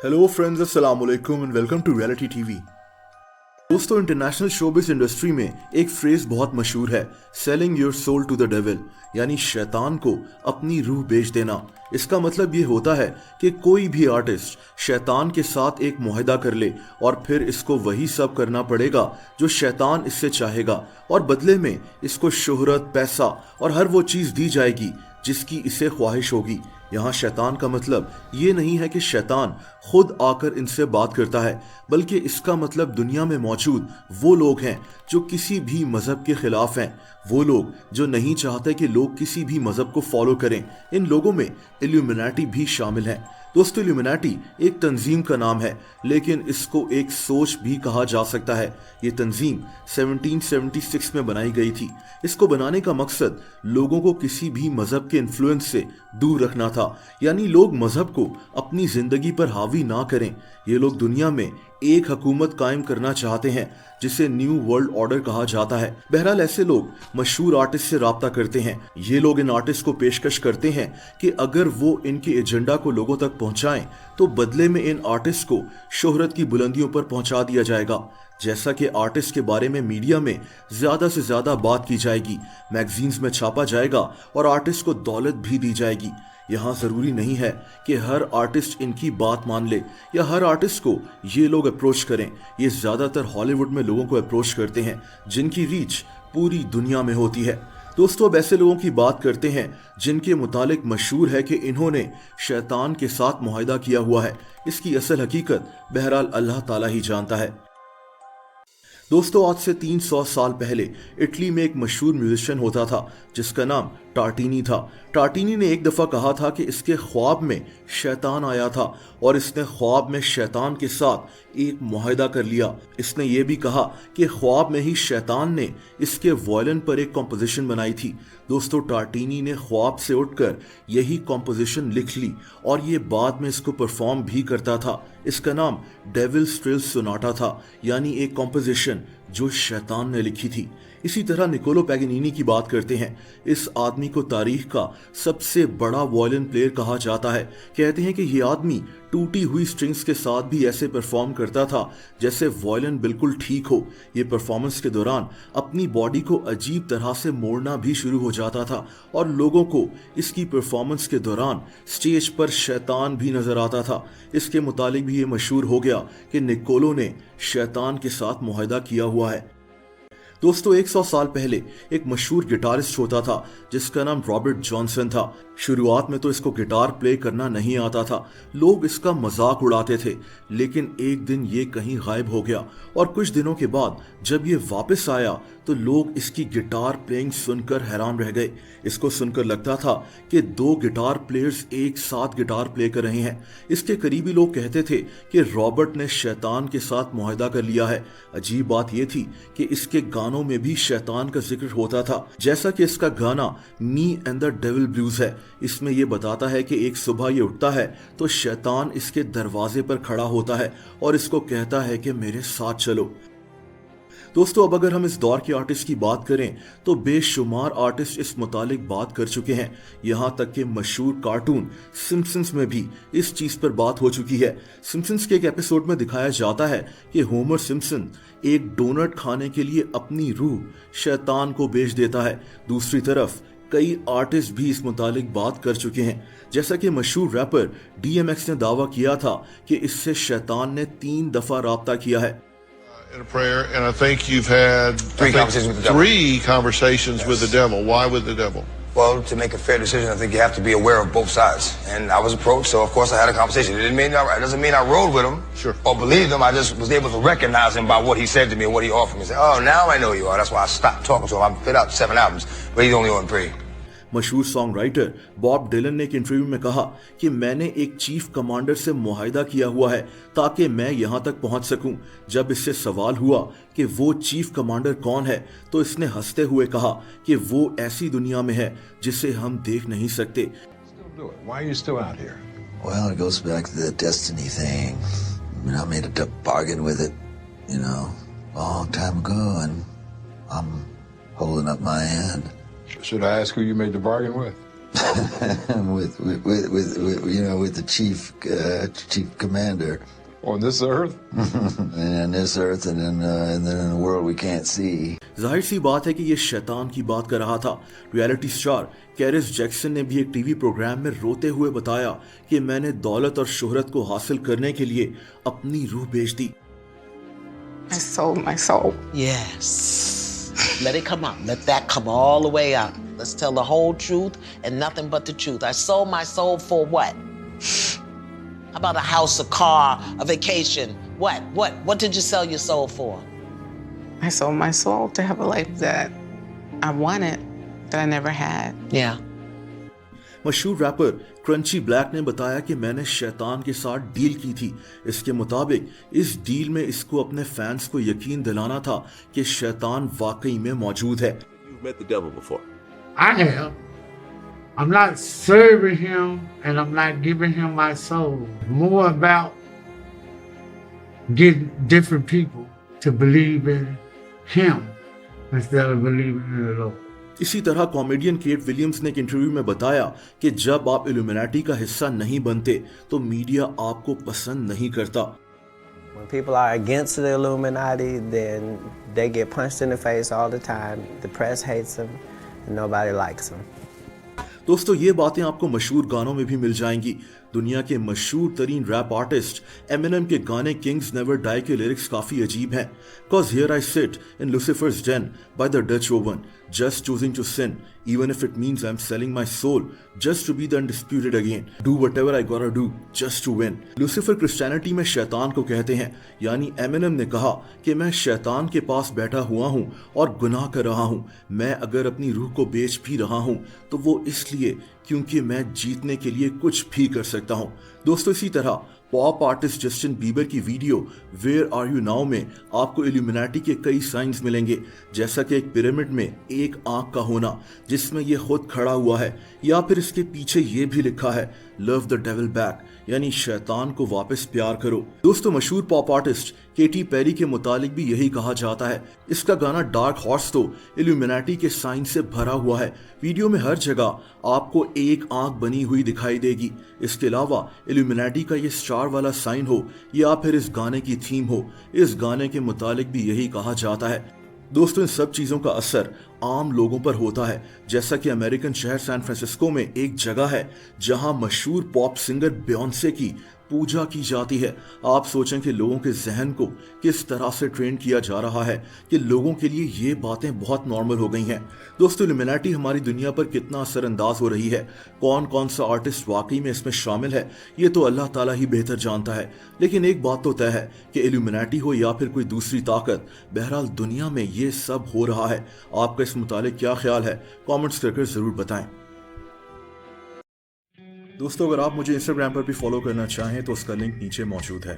Hello friends, अस्सलाम वालेकुम and welcome to reality TV. दोस्तों, इंटरनेशनल शोबिस इंडस्ट्री में एक फ्रेज बहुत मशहूर है, selling your soul to the devil, यानी शैतान को अपनी रूह बेच देना। इसका मतलब ये होता है कि कोई भी आर्टिस्ट शैतान के साथ एक मुआहदा कर ले और फिर इसको वही सब करना पड़ेगा जो शैतान इससे चाहेगा, और बदले में इसको शोहरत, पैसा और हर वो चीज़ दी जाएगी जिसकी इसे ख्वाहिश होगी। यहाँ शैतान का मतलब ये नहीं है कि शैतान खुद आकर इनसे बात करता है, बल्कि इसका मतलब दुनिया में मौजूद वो लोग हैं जो किसी भी मजहब के खिलाफ हैं, वो लोग जो नहीं चाहते कि लोग किसी भी मजहब को फॉलो करें। इन लोगों में इल्यूमिनाटी भी शामिल है। दोस्तों, इल्यूमिनाटी एक तंजीम का नाम है, लेकिन इसको एक सोच भी कहा जा सकता है। ये तंजीम 1776 में बनाई गई थी। इसको बनाने का मकसद लोगों को किसी भी मजहब के इन्फ्लुएंस से दूर रखना था, यानी लोग मजहब को अपनी जिंदगी पर हावी ना करें। ये लोग दुनिया में एक हुकूमत कायम करना चाहते हैं जिसे न्यू वर्ल्ड ऑर्डर कहा जाता है। बहरहाल ऐसे लोग मशहूर आर्टिस्ट से राब्ता करते हैं। ये लोग इन आर्टिस्ट को पेशकश करते हैं कि अगर वो इनके एजेंडा को लोगों तक पहुंचाएं तो बदले में इन आर्टिस्ट को शोहरत की बुलंदियों पर पहुंचा दिया जाएगा। जैसा कि आर्टिस्ट के बारे में मीडिया में ज्यादा से ज्यादा बात की जाएगी, मैगजीन्स में छापा जाएगा और आर्टिस्ट को दौलत भी दी जाएगी। यहाँ जरूरी नहीं है कि हर आर्टिस्ट इनकी बात मान ले या हर आर्टिस्ट को ये लोग अप्रोच करें। ये ज्यादातर हॉलीवुड में लोगों को अप्रोच करते हैं जिनकी रीच पूरी दुनिया में होती है। दोस्तों, अब ऐसे लोगों की बात करते हैं जिनके मुतालिक मशहूर है कि इन्होंने शैतान के साथ मुआहदा किया हुआ है। इसकी असल हकीकत बहरहाल अल्लाह ताला ही जानता है। दोस्तों, आज से 300 साल पहले इटली में एक मशहूर म्यूजिशियन होता था जिसका नाम टार्टिनी था। टार्टिनी ने एक दफ़ा कहा था कि इसके ख्वाब में शैतान आया था और इसने ख्वाब में शैतान के साथ एक मुआहदा कर लिया। इसने ये भी कहा कि ख्वाब में ही शैतान ने इसके वायलिन पर एक कॉम्पोजिशन बनाई थी। दोस्तों, टार्टिनी ने ख्वाब से उठकर यही कॉम्पोजिशन लिख ली और ये बाद में इसको परफॉर्म भी करता था। इसका नाम डेविल स्ट्रिल्स सोनाटा था, यानी एक कॉम्पोजिशन जो शैतान ने लिखी थी। इसी तरह निकोलो पैगनिनी की बात करते हैं। इस आदमी को तारीख का सबसे बड़ा वायलिन प्लेयर कहा जाता है। कहते हैं कि ये आदमी टूटी हुई स्ट्रिंग्स के साथ भी ऐसे परफॉर्म करता था जैसे वायलिन बिल्कुल ठीक हो। ये परफॉर्मेंस के दौरान अपनी बॉडी को अजीब तरह से मोड़ना भी शुरू हो जाता था और लोगों को इसकी परफॉर्मेंस के दौरान स्टेज पर शैतान भी नजर आता था। इसके मुतालिक भी ये मशहूर हो गया कि निकोलो ने शैतान के साथ मुआहदा किया हुआ है। दोस्तों, 100 साल पहले एक मशहूर गिटारिस्ट होता था जिसका नाम रॉबर्ट जॉनसन था। शुरुआत में तो इसको गिटार प्ले करना नहीं आता था, लोग इसका मजाक उड़ाते थे, लेकिन एक दिन ये कहीं गायब हो गया और कुछ दिनों के बाद जब ये वापस आया तो लोग इसकी गिटार प्लेइंग सुनकर हैरान रह गए। इसको सुनकर लगता था कि दो गिटार प्लेयर्स एक साथ गिटार प्ले कर रहे हैं। इसके करीबी लोग कहते थे कि रॉबर्ट ने शैतान के साथ मुआहदा कर लिया है। अजीब बात यह थी कि इसके गानों में भी शैतान का जिक्र होता था, जैसा कि इसका गाना me and the devil blues है। इसमें यह बताता है कि एक सुबह ये उठता है तो शैतान इसके दरवाजे पर खड़ा होता है और इसको कहता है कि मेरे साथ चलो। दोस्तों, अब अगर हम इस दौर के आर्टिस्ट की बात करें तो बेशुमार आर्टिस्ट इस मुतालिक बात कर चुके हैं। यहाँ तक कि मशहूर कार्टून सिम्पसन्स में भी इस चीज़ पर बात हो चुकी है। सिम्पसन्स के एक एपिसोड में दिखाया जाता है कि होमर सिम्पसन एक डोनट खाने के लिए अपनी रूह शैतान को बेच देता है। दूसरी तरफ कई आर्टिस्ट भी इस मुतालिक बात कर चुके हैं, जैसा कि मशहूर रैपर DMX ने दावा किया था कि इससे शैतान ने 3 दफा राब्ता किया है। In a prayer, and I think you've had three conversations with the devil. Why with the devil? Well, to make a fair decision, I think you have to be aware of both sides. And I was approached, so of course I had a conversation. It doesn't mean I rode with him Sure. or believed him. I just was able to recognize him by what he said to me and what he offered me. Say, oh, now I know you are. That's why I stopped talking to him. I put out 7 albums, but he's only on 3. मशहूर song writer Bob Dylan ने एक interview में कहा कि मैंने एक chief commander से मुआहदा किया हुआ है ताकि मैं यहां तक पहुंच सकूं। जब इससे सवाल हुआ कि वो चीफ कमांडर कौन है तो इसने हंसते हुए कहा कि वो ऐसी दुनिया में है जिसे हम देख नहीं सकते। Why are you still out here? Well, it goes back to the destiny thing. I mean, I made a bargain with it, a long time ago, and I'm holding up my end. Should I ask who you made the bargain with? with the chief commander. On this earth? And on this earth, and then in the world we can't see. जाहिर सी बात है कि ये शैतान की बात कर रहा था। रियलिटी स्टार कैरिस जैक्सन ने भी एक टीवी प्रोग्राम में रोते हुए बताया कि मैंने दौलत और शोहरत को हासिल करने के लिए अपनी रूह बेच दी। I sold my soul. Yes. Let it come out. Let that come all the way out. Let's tell the whole truth and nothing but the truth. I sold my soul for what? How about a house, a car, a vacation? What did you sell your soul for? I sold my soul to have a life that I wanted, that I never had. Yeah. मशहूर wrapper crunchy black ने बताया कि मैंने शैतान के साथ deal की थी। इसके मुताबिक इस डील में इसको अपने फैंस को यकीन दिलाना था कि शैतान वाकई में मौजूद है। You've met the devil before. I have. I'm not serving him and I'm not giving him my soul. More about getting different people to believe in him instead of believing in the Lord. इसी तरह comedian cat Williams ने एक interview में बताया कि जब आप illuminati का हिस्सा नहीं बनते तो मीडिया आपको पसंद नहीं करता। When people are against the Illuminati, then they get punched in the face all the time. The press hates them and nobody likes them. दोस्तों ये बातें आपको मशहूर गानों में भी मिल जाएंगी। दुनिया के मशहूर तरीन रैप आर्टिस्ट एमिनेम के गाने किंग्स नेवर डाई के लिरिक्स काफी अजीब हैं। Cause here I sit in Lucifer's den by the Dutch oven, just choosing to sin, even if it means I'm selling my soul just to be the undisputed again. Do whatever I gotta do just to win. Lucifer Christianity में शैतान को कहते हैं, यानी Eminem ने कहा कि मैं शैतान के पास बैठा हुआ हूँ और गुनाह कर रहा हूँ। मैं अगर अपनी रूह को बेच भी रहा हूँ तो वो इसलिए क्योंकि मैं जीतने के लिए कुछ भी कर सकता हूँ। दोस्तों इसी तरह पॉप आर्टिस्ट जस्टिन बीबर की video where are you now में आपको इल्यूमिनाटी के कई साइंस मिलेंगे, जैसा कि एक पिरामिड में एक आंख का होना जिसमें ये खुद खड़ा हुआ है, या फिर इसके पीछे ये भी लिखा है लव द डेविल बैक, यानी शैतान को वापस प्यार करो। दोस्तों मशहूर पॉप आर्टिस्ट केटी पेरी के मुतालिक भी यही कहा जाता है। इसका गाना डार्क हॉर्स तो इल्यूमिनाटी के साइन से भरा हुआ है। वीडियो में हर जगह आपको एक आंख बनी हुई दिखाई देगी। इसके अलावा इल्यूमिनाटी का ये स्टार वाला साइन हो या फिर इस गाने की थीम हो, इस गाने के मुतालिक भी यही कहा जाता है। दोस्तों इन सब चीज़ों का असर आम लोगों पर होता है, जैसा कि अमेरिकन शहर सैन फ्रांसिस्को में एक जगह है जहां मशहूर पॉप सिंगर बियोंसे की पूजा की जाती है। आप सोचें कि लोगों के जहन को किस तरह से ट्रेन किया जा रहा है कि लोगों के लिए ये बातें बहुत नॉर्मल हो गई हैं। दोस्तों इल्यूमिनाटी हमारी दुनिया पर कितना असरअंदाज हो रही है, कौन कौन सा आर्टिस्ट वाकई में इसमें शामिल है, ये तो अल्लाह ताला ही बेहतर जानता है। लेकिन एक बात तो तय है कि इल्यूमिनाटी हो या फिर कोई दूसरी ताकत, बहरहाल दुनिया में ये सब हो रहा है। आपका इस मुतालिक क्या ख्याल है, कमेंट्स करके जरूर बताएं। दोस्तों अगर आप मुझे इंस्टाग्राम पर भी फॉलो करना चाहें तो उसका लिंक नीचे मौजूद है।